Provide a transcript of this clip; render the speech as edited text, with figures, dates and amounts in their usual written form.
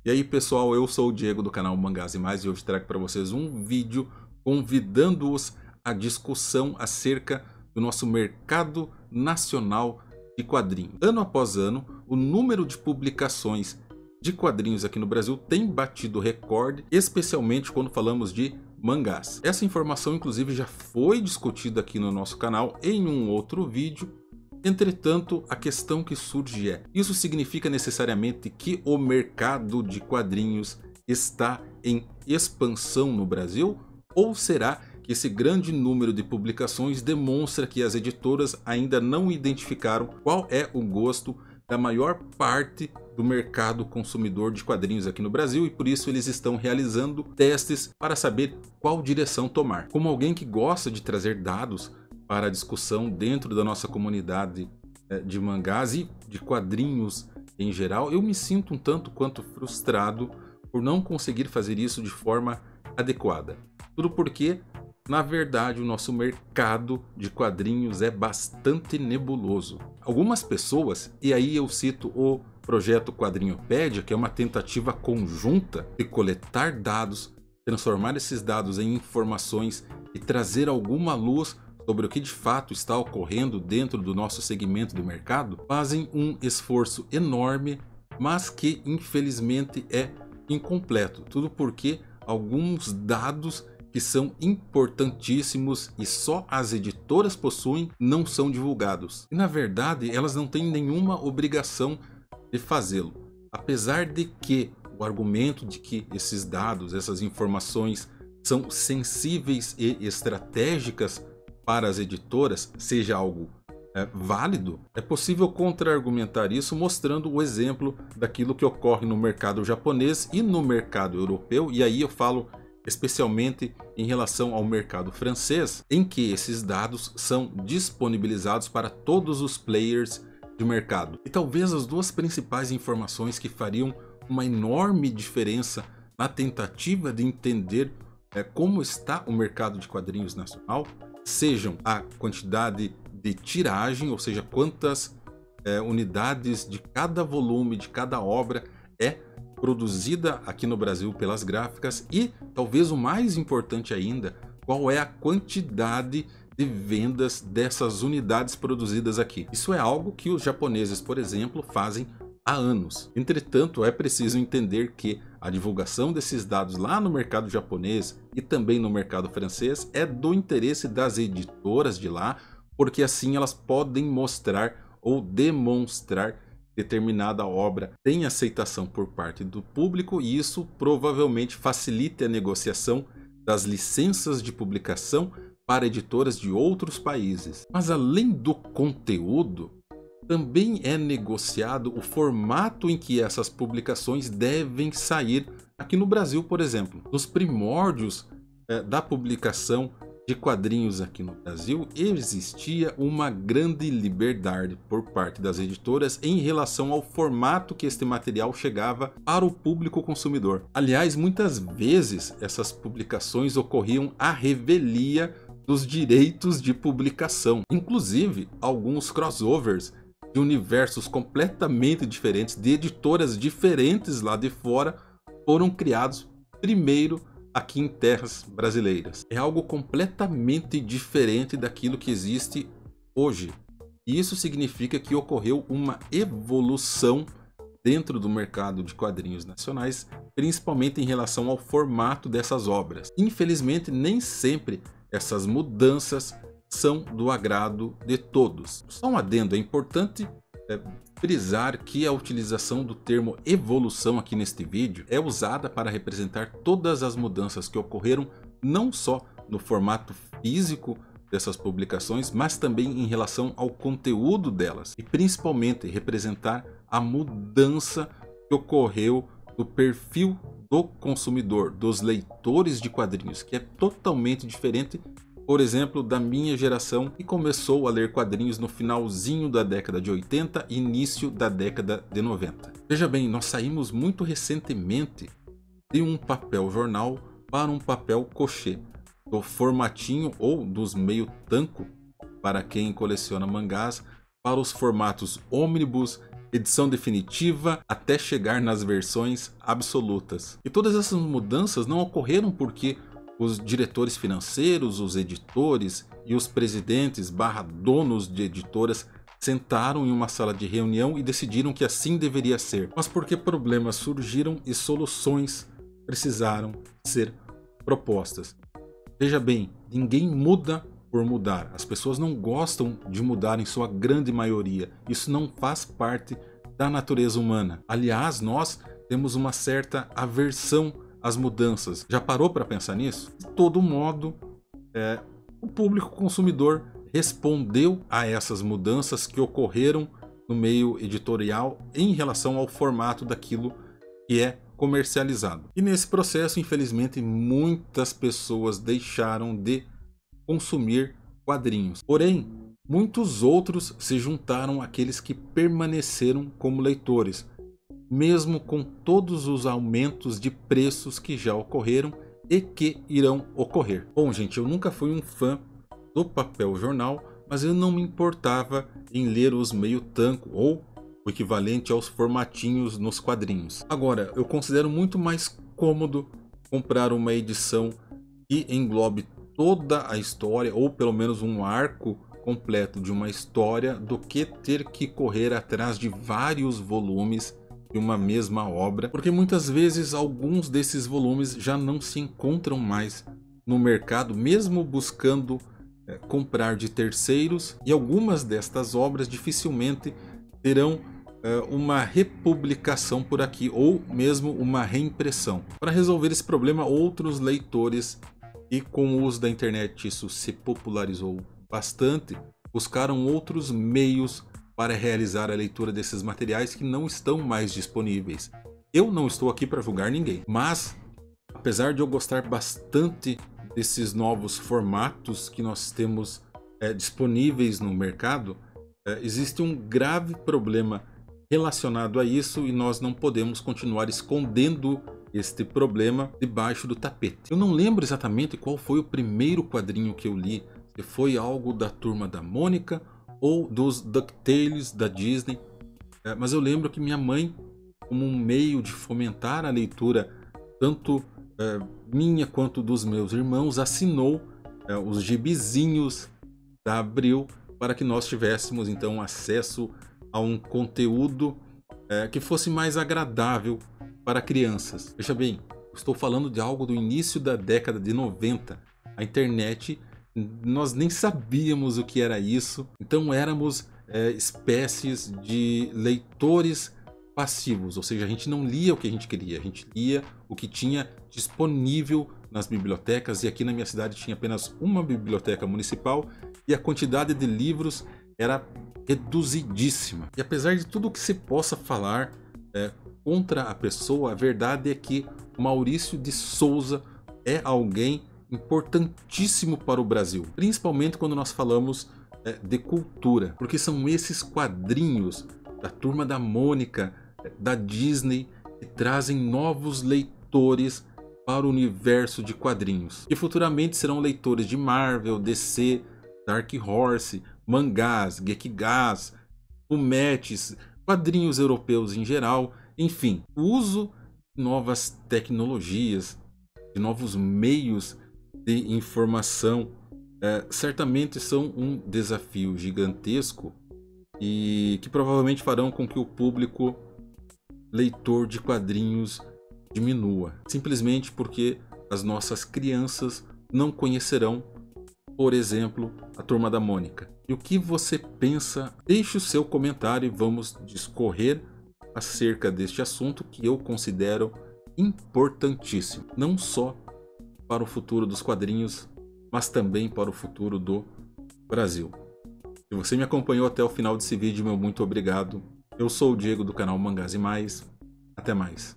E aí pessoal, eu sou o Diego do canal Mangás e Mais e hoje trago para vocês um vídeo convidando-os à discussão acerca do nosso mercado nacional de quadrinhos. Ano após ano, o número de publicações de quadrinhos aqui no Brasil tem batido recorde, especialmente quando falamos de mangás. Essa informação inclusive já foi discutida aqui no nosso canal em um outro vídeo. Entretanto, a questão que surge é: isso significa necessariamente que o mercado de quadrinhos está em expansão no Brasil? Ou será que esse grande número de publicações demonstra que as editoras ainda não identificaram qual é o gosto da maior parte do mercado consumidor de quadrinhos aqui no Brasil e por isso eles estão realizando testes para saber qual direção tomar? Como alguém que gosta de trazer dados para a discussão dentro da nossa comunidade de mangás e de quadrinhos em geral, eu me sinto um tanto quanto frustrado por não conseguir fazer isso de forma adequada. Tudo porque, na verdade, o nosso mercado de quadrinhos é bastante nebuloso. Algumas pessoas, e aí eu cito o projeto Quadrinhopédia, que é uma tentativa conjunta de coletar dados, transformar esses dados em informações e trazer alguma luz sobre o que de fato está ocorrendo dentro do nosso segmento do mercado, fazem um esforço enorme, mas que infelizmente é incompleto. Tudo porque alguns dados que são importantíssimos e só as editoras possuem não são divulgados. E na verdade elas não têm nenhuma obrigação de fazê-lo. Apesar de que o argumento de que esses dados, essas informações são sensíveis e estratégicas para as editoras seja algo válido, é possível contra-argumentar isso mostrando o exemplo daquilo que ocorre no mercado japonês e no mercado europeu, e aí eu falo especialmente em relação ao mercado francês, em que esses dados são disponibilizados para todos os players de mercado. E talvez as duas principais informações que fariam uma enorme diferença na tentativa de entender como está o mercado de quadrinhos nacional sejam a quantidade de tiragem, ou seja, quantas unidades de cada volume, de cada obra é produzida aqui no Brasil pelas gráficas e, talvez o mais importante ainda, qual é a quantidade de vendas dessas unidades produzidas aqui. Isso é algo que os japoneses, por exemplo, fazem há anos. Entretanto, é preciso entender que a divulgação desses dados lá no mercado japonês e também no mercado francês é do interesse das editoras de lá, porque assim elas podem mostrar ou demonstrar determinada obra tem aceitação por parte do público e isso provavelmente facilita a negociação das licenças de publicação para editoras de outros países. Mas além do conteúdo, também é negociado o formato em que essas publicações devem sair aqui no Brasil, por exemplo. Nos primórdios da publicação de quadrinhos aqui no Brasil, existia uma grande liberdade por parte das editoras em relação ao formato que este material chegava para o público consumidor. Aliás, muitas vezes essas publicações ocorriam à revelia dos direitos de publicação. Inclusive, alguns crossovers de universos completamente diferentes, de editoras diferentes lá de fora, foram criados primeiro aqui em terras brasileiras. É algo completamente diferente daquilo que existe hoje. E isso significa que ocorreu uma evolução dentro do mercado de quadrinhos nacionais, principalmente em relação ao formato dessas obras. Infelizmente, nem sempre essas mudanças são do agrado de todos. Só um adendo, é importante frisar que a utilização do termo evolução aqui neste vídeo é usada para representar todas as mudanças que ocorreram não só no formato físico dessas publicações, mas também em relação ao conteúdo delas e principalmente representar a mudança que ocorreu do perfil do consumidor, dos leitores de quadrinhos, que é totalmente diferente, por exemplo, da minha geração que começou a ler quadrinhos no finalzinho da década de 80 e início da década de 90. Veja bem, nós saímos muito recentemente de um papel jornal para um papel cochê, do formatinho ou dos meio tanco, para quem coleciona mangás, para os formatos ônibus edição definitiva, até chegar nas versões absolutas. E todas essas mudanças não ocorreram porque os diretores financeiros, os editores e os presidentes / donos de editoras sentaram em uma sala de reunião e decidiram que assim deveria ser, mas porque problemas surgiram e soluções precisaram ser propostas. Veja bem, ninguém muda por mudar. As pessoas não gostam de mudar em sua grande maioria. Isso não faz parte da natureza humana. Aliás, nós temos uma certa aversão às mudanças. Já parou para pensar nisso? De todo modo, o público consumidor respondeu a essas mudanças que ocorreram no meio editorial em relação ao formato daquilo que é comercializado. E nesse processo, infelizmente, muitas pessoas deixaram de consumir quadrinhos. Porém, muitos outros se juntaram àqueles que permaneceram como leitores, mesmo com todos os aumentos de preços que já ocorreram e que irão ocorrer. Bom, gente, eu nunca fui um fã do papel jornal, mas eu não me importava em ler os meio tanco ou o equivalente aos formatinhos nos quadrinhos. Agora, eu considero muito mais cômodo comprar uma edição que englobe toda a história, ou pelo menos um arco completo de uma história, do que ter que correr atrás de vários volumes de uma mesma obra, porque muitas vezes alguns desses volumes já não se encontram mais no mercado, mesmo buscando comprar de terceiros, e algumas destas obras dificilmente terão uma republicação por aqui, ou mesmo uma reimpressão. Para resolver esse problema, outros leitores, e com o uso da internet isso se popularizou bastante, buscaram outros meios para realizar a leitura desses materiais que não estão mais disponíveis. Eu não estou aqui para julgar ninguém, mas apesar de eu gostar bastante desses novos formatos que nós temos disponíveis no mercado, existe um grave problema relacionado a isso e nós não podemos continuar escondendo este problema debaixo do tapete. Eu não lembro exatamente qual foi o primeiro quadrinho que eu li, se foi algo da Turma da Mônica ou dos DuckTales da Disney, mas eu lembro que minha mãe, como um meio de fomentar a leitura, tanto minha quanto dos meus irmãos, assinou os gibizinhos da Abril para que nós tivéssemos então acesso a um conteúdo que fosse mais agradável para crianças. Veja bem, estou falando de algo do início da década de 90. A internet, nós nem sabíamos o que era isso, então éramos espécies de leitores passivos, ou seja, a gente não lia o que a gente queria, a gente lia o que tinha disponível nas bibliotecas, e aqui na minha cidade tinha apenas uma biblioteca municipal e a quantidade de livros era reduzidíssima. E apesar de tudo o que se possa falar contra a pessoa, a verdade é que Maurício de Souza é alguém importantíssimo para o Brasil, principalmente quando nós falamos de cultura, porque são esses quadrinhos da Turma da Mônica, da Disney, que trazem novos leitores para o universo de quadrinhos, que futuramente serão leitores de Marvel, DC, Dark Horse, mangás, Gekigás, fumetes, quadrinhos europeus em geral, enfim, o uso de novas tecnologias, de novos meios de informação, certamente são um desafio gigantesco e que provavelmente farão com que o público leitor de quadrinhos diminua, simplesmente porque as nossas crianças não conhecerão, por exemplo, a Turma da Mônica. E o que você pensa? Deixe o seu comentário e vamos discorrer acerca deste assunto que eu considero importantíssimo, não só para o futuro dos quadrinhos, mas também para o futuro do Brasil. Se você me acompanhou até o final desse vídeo, meu muito obrigado. Eu sou o Diego do canal Mangás e Mais. Até mais.